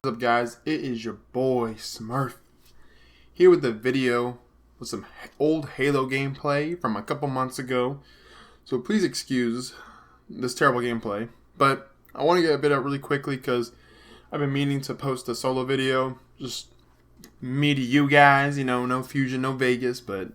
What's up, guys? It is your boy Smurf here with a video with some old Halo gameplay from a couple months ago. So please excuse this terrible gameplay, but I want to get a bit out really quickly because I've been meaning to post a solo video, just me to you guys. No Fusion, no Vegas, but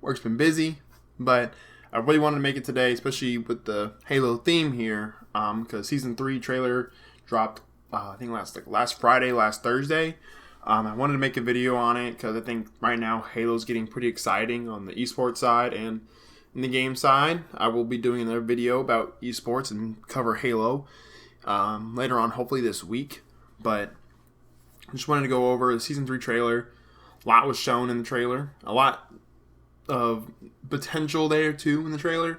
work's been busy. But I really wanted to make it today, especially with the Halo theme here, because Season 3 trailer dropped. I think last Friday, last Thursday. I wanted to make a video on it because I think right now Halo's getting pretty exciting on the esports side and in the game side. I will be doing another video about esports and cover Halo later on, hopefully this week. But I just wanted to go over the Season 3 trailer. A lot was shown in the trailer. A lot of potential there too in the trailer.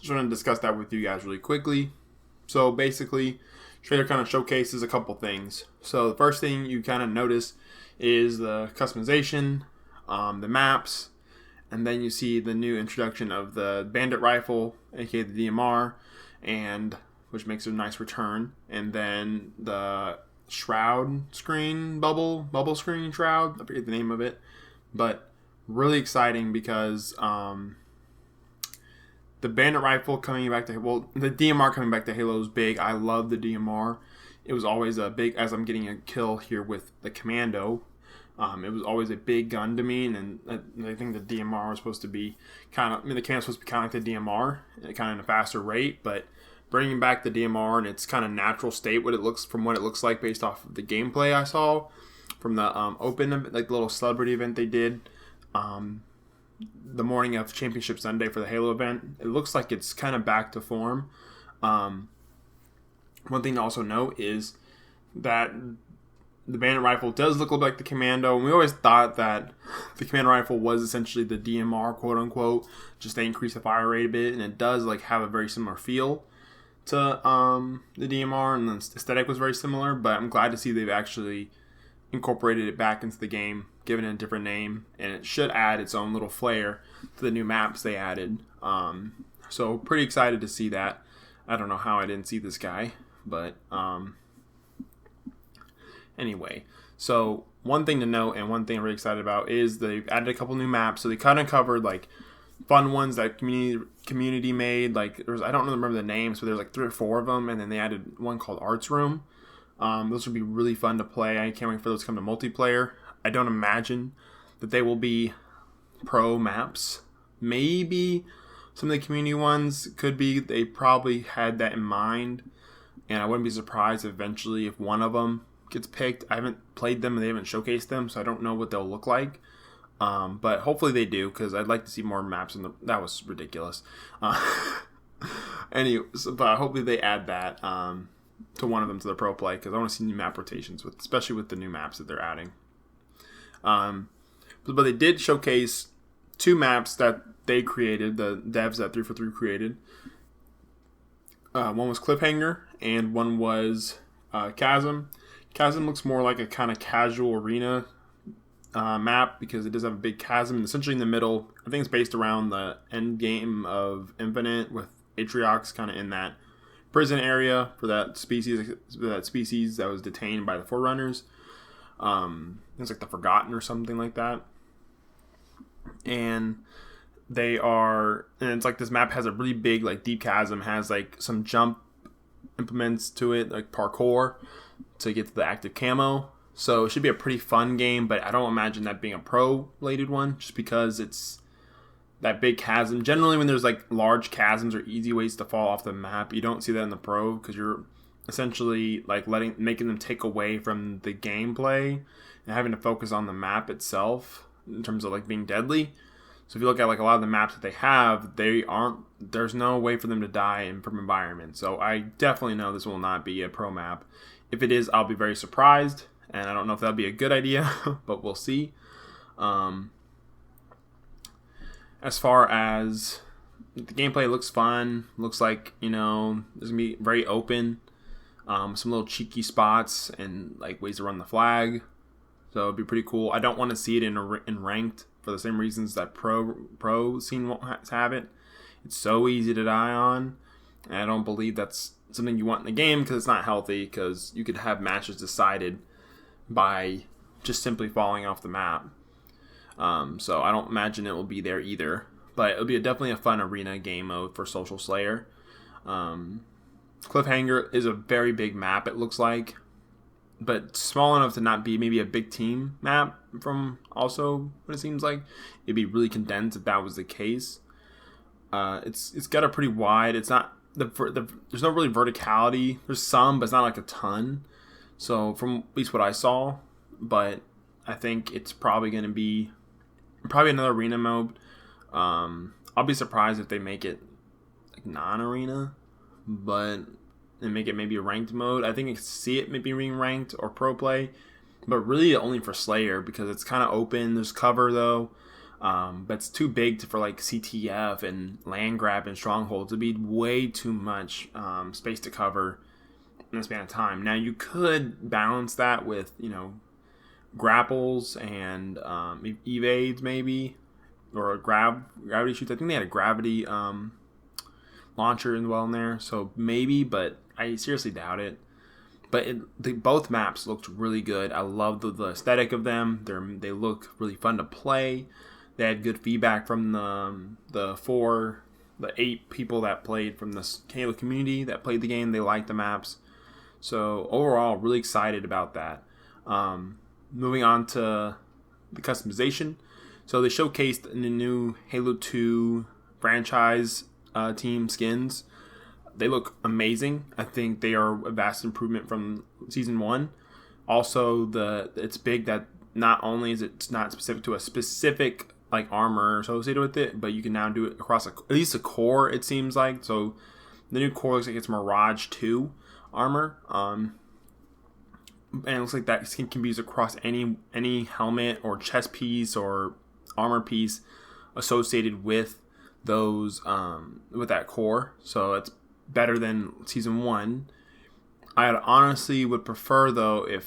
Just want to discuss that with you guys really quickly. So basically, trailer kind of showcases a couple things. So the first thing you kind of notice is the customization, the maps, and then you see the new introduction of the bandit rifle, aka the DMR, and which makes a nice return. And then the shroud screen, bubble screen shroud. I forget the name of it, but really exciting because the bandit rifle coming back to, the DMR coming back to Halo is big. I love the DMR. It was always a big, as I'm getting a kill here with the Commando, it was always a big gun to me, and I think the DMR was supposed to be the Commando was supposed to be kind of like the DMR, kind of in a faster rate, but bringing back the DMR in its kind of natural state, what it looks like based off of the gameplay I saw from the open, like the little celebrity event they did, the morning of Championship Sunday for the Halo event. It looks like it's kind of back to form. One thing to also note is that the bandit rifle does look like the Commando, and we always thought that the Commando rifle was essentially the DMR, quote unquote, just they increase the fire rate a bit, and it does have a very similar feel to the DMR, and the aesthetic was very similar. But I'm glad to see they've actually incorporated it back into the game, given it a different name, and it should add its own little flair to the new maps they added. So pretty excited to see that. I don't know how I didn't see this guy, but anyway. So one thing to note, and one thing I'm really excited about, is they've added a couple new maps. So they kind of covered fun ones that community made. I don't remember the names, but there's 3 or 4 of them, and then they added one called Arts Room. Those would be really fun to play. I can't wait for those to come to multiplayer. I don't imagine that they will be pro maps. Maybe some of the community ones could be. They probably had that in mind, and I wouldn't be surprised eventually if one of them gets picked. I haven't played them and they haven't showcased them, so I don't know what they'll look like. But hopefully they do, because I'd like to see more maps. That was ridiculous. But hopefully they add that to one of them to the pro play, because I want to see new map rotations, especially with the new maps that they're adding. But they did showcase 2 maps that they created, the devs at 343 created. One was Cliffhanger, and one was Chasm. Chasm looks more like a kind of casual arena map, because it does have a big chasm essentially in the middle. I think it's based around the end game of Infinite, with Atriox kind of in that prison area for that species that was detained by the Forerunners. It's like the Forgotten or something like that. And it's like this map has a really big, deep chasm, has some jump implements to it, like parkour, to get to the active camo. So it should be a pretty fun game, but I don't imagine that being a pro-related one, just because it's that big chasm. Generally, when there's large chasms or easy ways to fall off the map, you don't see that in the pro, because you're essentially making them take away from the gameplay and having to focus on the map itself in terms of being deadly. So if you look at a lot of the maps that they have, there's no way for them to die from environment. So I definitely know this will not be a pro map. If it is, I'll be very surprised, and I don't know if that'll be a good idea, but we'll see. As far as the gameplay, looks fun. Looks like, there's going to be very open. Some little cheeky spots and ways to run the flag. So it'd be pretty cool. I don't want to see it in ranked for the same reasons that pro scene won't have it. It's so easy to die on, and I don't believe that's something you want in the game, because it's not healthy, because you could have matches decided by just simply falling off the map. So I don't imagine it will be there either. But it'll be definitely a fun arena game mode for Social Slayer. Cliffhanger is a very big map, it looks like, but small enough to not be maybe a big team map from also what it seems like. It'd be really condensed if that was the case. It's got a pretty wide, it's not, there's no really verticality. There's some, but it's not like a ton. So from at least what I saw, but I think it's probably going to be another arena mode. I'll be surprised if they make it like non-arena, but and make it maybe a ranked mode. I think I could see it maybe being ranked or pro play, but really only for Slayer because it's kind of open. There's cover though, but it's too big for like CTF and land grab and strongholds. It'd be way too much space to cover in a span of time. Now you could balance that with grapples and evades maybe, or gravity shoots. I think they had a gravity launcher as well in there, so maybe, but I seriously doubt it. But both maps looked really good. I love the aesthetic of them. They look really fun to play. They had good feedback from the 8 people that played from the Halo community that played the game. They liked the maps. So overall, really excited about that. Moving on to the customization. So they showcased the new Halo 2 franchise team skins. They look amazing. I think they are a vast improvement from Season 1. Also, it's big that not only is it not specific to a specific like armor associated with it, but you can now do it across at least a core, it seems like. So the new core looks like it's Mirage 2 armor. And it looks like that skin can be used across any helmet or chest piece or armor piece associated with those with that core. So it's better than Season 1. I honestly would prefer though it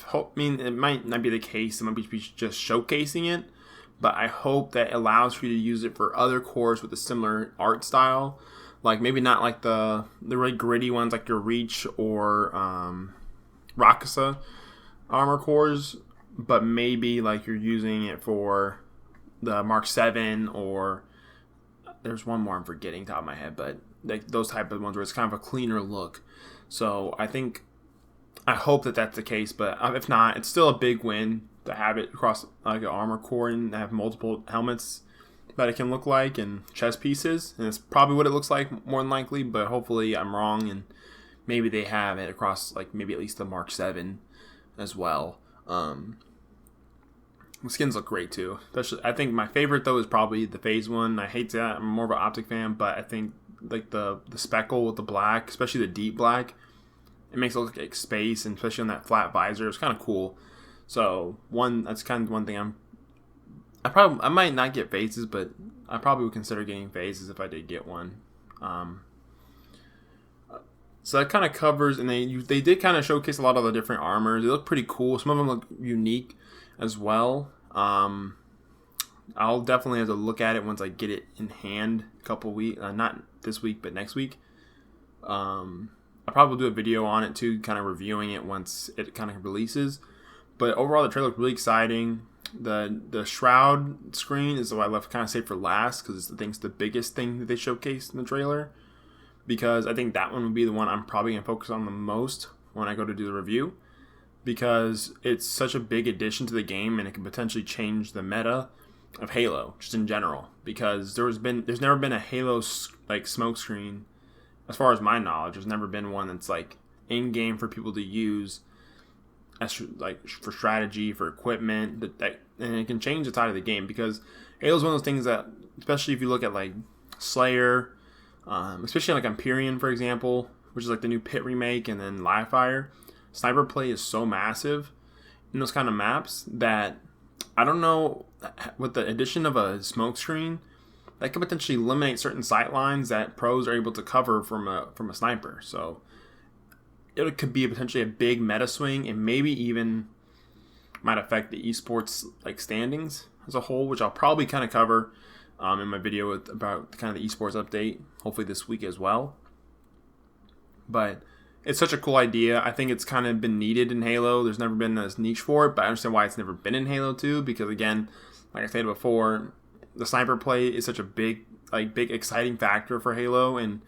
might not be the case, it might be just showcasing it, but I hope that it allows for you to use it for other cores with a similar art style, like maybe not like the really gritty ones like your Reach or Rakasa armor cores, but maybe like you're using it for the Mark 7, or there's one more I'm forgetting top of my head, but like those type of ones where it's kind of a cleaner look. So I hope that that's the case, but if not, it's still a big win to have it across like an armor core and have multiple helmets that it can look like and chest pieces, and it's probably what it looks like more than likely, but hopefully I'm wrong and maybe they have it across like maybe at least the Mark 7 as well. The skins look great too. Especially, I think my favorite though is probably the Phase one. I hate that. I'm more of an optic fan, but I think like the speckle with the black, especially the deep black, it makes it look like space, and especially on that flat visor, it's kind of cool. So that's kind of one thing I might not get phases, but I probably would consider getting phases if I did get one. So that kind of covers, and they did kind of showcase a lot of the different armors. They look pretty cool. Some of them look unique as well. I'll definitely have to look at it once I get it in hand. A couple weeks, not this week, but next week. I'll probably do a video on it too, kind of reviewing it once it kind of releases. But overall, the trailer looked really exciting. The shroud screen is what I left kind of saved for last because I think it's the biggest thing that they showcased in the trailer. Because I think that one would be the one I'm probably going to focus on the most when I go to do the review. Because it's such a big addition to the game, and it can potentially change the meta of Halo, just in general. Because there's never been a Halo like smoke screen, as far as my knowledge. There's never been one that's like in game for people to use, as like for strategy, for equipment, and it can change the tide of the game. Because Halo's one of those things that, especially if you look at like Slayer, especially like Empyrean, for example, which is like the new Pit remake, and then Livefire, sniper play is so massive in those kind of maps that I don't know, with the addition of a smoke screen, that could potentially eliminate certain sight lines that pros are able to cover from a sniper. So it could be potentially a big meta swing, and maybe even might affect the esports like standings as a whole, which I'll probably kind of cover in my video about kind of the esports update, hopefully this week as well. But it's such a cool idea. I think it's kind of been needed in Halo. There's never been this niche for it, but I understand why it's never been in Halo 2 because, again, like I said before, the sniper play is such a big exciting factor for Halo, and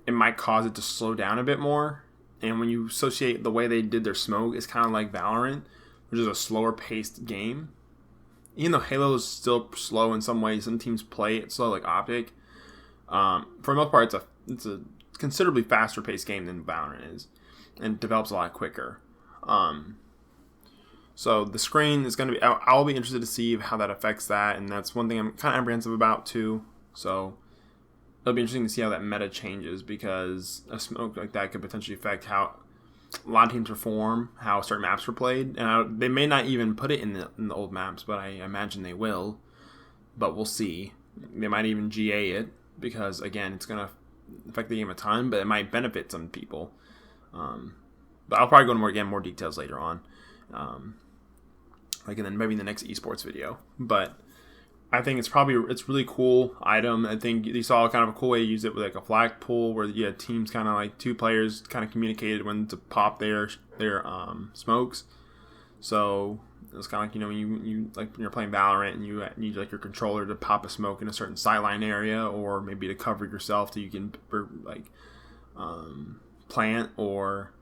it might cause it to slow down a bit more. And when you associate the way they did their smoke, it's kind of like Valorant, which is a slower paced game. Even though Halo is still slow in some ways, some teams play it slow, like Optic. For the most part, it's a considerably faster paced game than Valorant is, and develops a lot quicker. So the screen is going to be. I'll be interested to see how that affects that, and that's one thing I'm kind of apprehensive about too. So it'll be interesting to see how that meta changes because a smoke like that could potentially affect how a lot of teams perform, how certain maps were played, and they may not even put it in the old maps, but I imagine they will. But we'll see. They might even GA it because again, it's going to affect the game a ton, but it might benefit some people. But I'll probably go into more details later on, and then maybe in the next esports video. But I think it's really cool item. I think you saw kind of a cool way to use it with like a flag pool where you had teams kind of like two players kind of communicated when to pop their smokes. So it's kind of like when you like when you're playing Valorant and you need like your controller to pop a smoke in a certain sideline area, or maybe to cover yourself so you can plant, or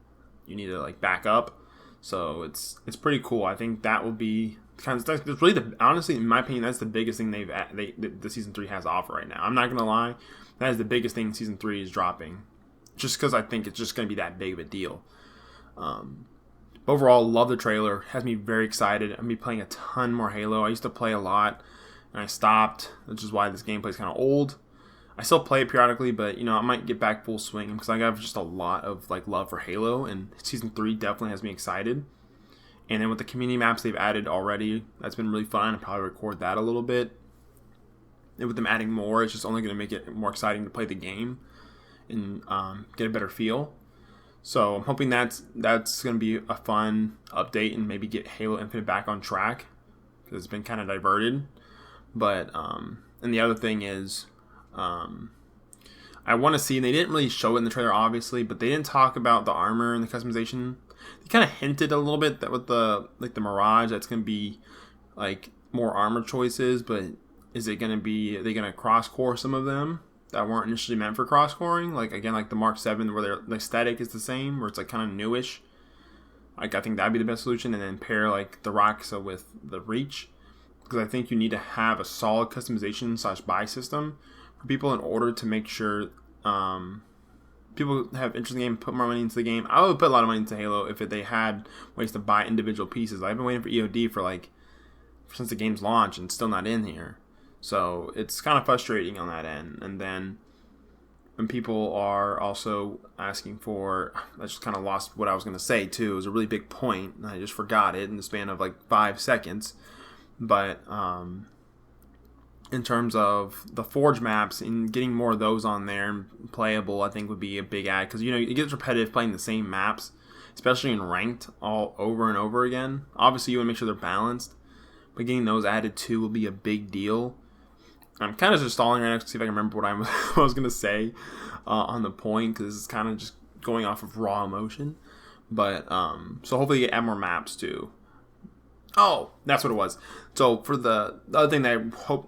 you need to like back up. So it's pretty cool. I think that will be kind of that's really honestly, in my opinion, that's the biggest thing the season 3 has to offer right now. I'm not gonna lie, that is the biggest thing season 3 is dropping, just because I think it's just gonna be that big of a deal. Overall, love the trailer. Has me very excited. I'm gonna be playing a ton more Halo. I used to play a lot, and I stopped, which is why this gameplay is kind of old. I still play it periodically, but I might get back full swing because I have just a lot of love for Halo, and season 3 definitely has me excited. And then with the community maps they've added already, that's been really fun. I'll probably record that a little bit. And with them adding more, it's just only going to make it more exciting to play the game and get a better feel. So I'm hoping that's going to be a fun update and maybe get Halo Infinite back on track because it's been kind of diverted. But and the other thing is, I want to see, and they didn't really show it in the trailer obviously, but they didn't talk about the armor and the customization. They kind of hinted a little bit that with the Mirage, that's going to be like more armor choices, but is it going to be, are they going to cross-core some of them that weren't initially meant for cross-coring? Like again, like the Mark 7 where the aesthetic is the same, where it's like kind of newish. Like I think that'd be the best solution, and then pair like the Roxa with the Reach, because I think you need to have a solid customization / buy system for people in order to make sure people have interest in the game, put more money into the game. I would put a lot of money into Halo if they had ways to buy individual pieces. I've been waiting for EOD since the game's launch and still not in here. So it's kind of frustrating on that end. And then when people are also asking for, I just kind of lost what I was going to say too. It was a really big point, and I just forgot it in the span of 5 seconds. But in terms of the Forge maps and getting more of those on there and playable, I think would be a big add, because it gets repetitive playing the same maps, especially in ranked all over and over again. Obviously you want to make sure they're balanced, but getting those added too will be a big deal. I'm kind of just stalling right now to see if I can remember what I was going to say on the point, because it's kind of just going off of raw emotion. But so hopefully you add more maps too. Oh, that's what it was. So for the other thing that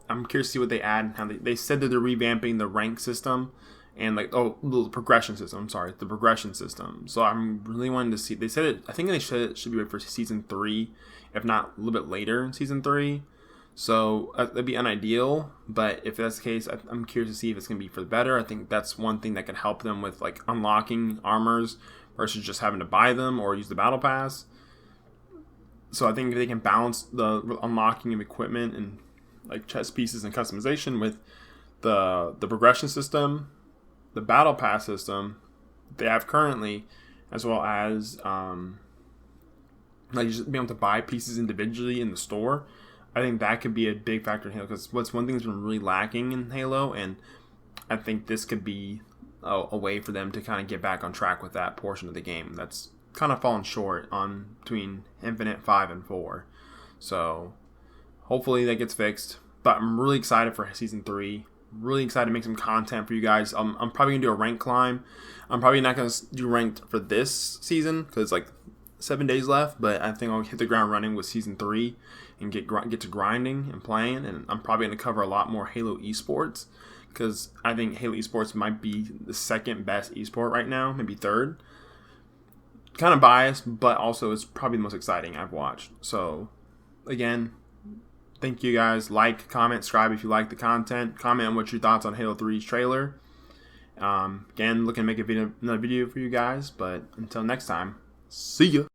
I'm curious to see what they add and how they said that they're revamping the rank system and the progression system. I'm sorry, the progression system. So I'm really wanting to see. They said it. I think they said it should be ready for season 3, if not a little bit later in season 3. So that'd be unideal. But if that's the case, I'm curious to see if it's gonna be for the better. I think that's one thing that could help them with unlocking armors versus just having to buy them or use the battle pass. So I think if they can balance the unlocking of equipment and chest pieces and customization with the progression system, the battle pass system they have currently, as well as just being able to buy pieces individually in the store, I think that could be a big factor in Halo. Because what's one thing that's been really lacking in Halo, and I think this could be a way for them to kind of get back on track with that portion of the game that's kind of fallen short on between Infinite 5 and 4. So hopefully that gets fixed. But I'm really excited for season 3. really excited to make some content for you guys. I'm probably going to do a rank climb. I'm probably not going to do ranked for this season because it's like 7 days left, but I think I'll hit the ground running with Season 3 and get to grinding and playing, and I'm probably going to cover a lot more Halo esports because I think Halo esports might be the second best esport right now, maybe third. Kind of biased, but also it's probably the most exciting I've watched. So, again, thank you guys. Like, comment, subscribe if you like the content. Comment on what your thoughts on Halo 3's trailer. Again, looking to make another video for you guys, but until next time, see ya.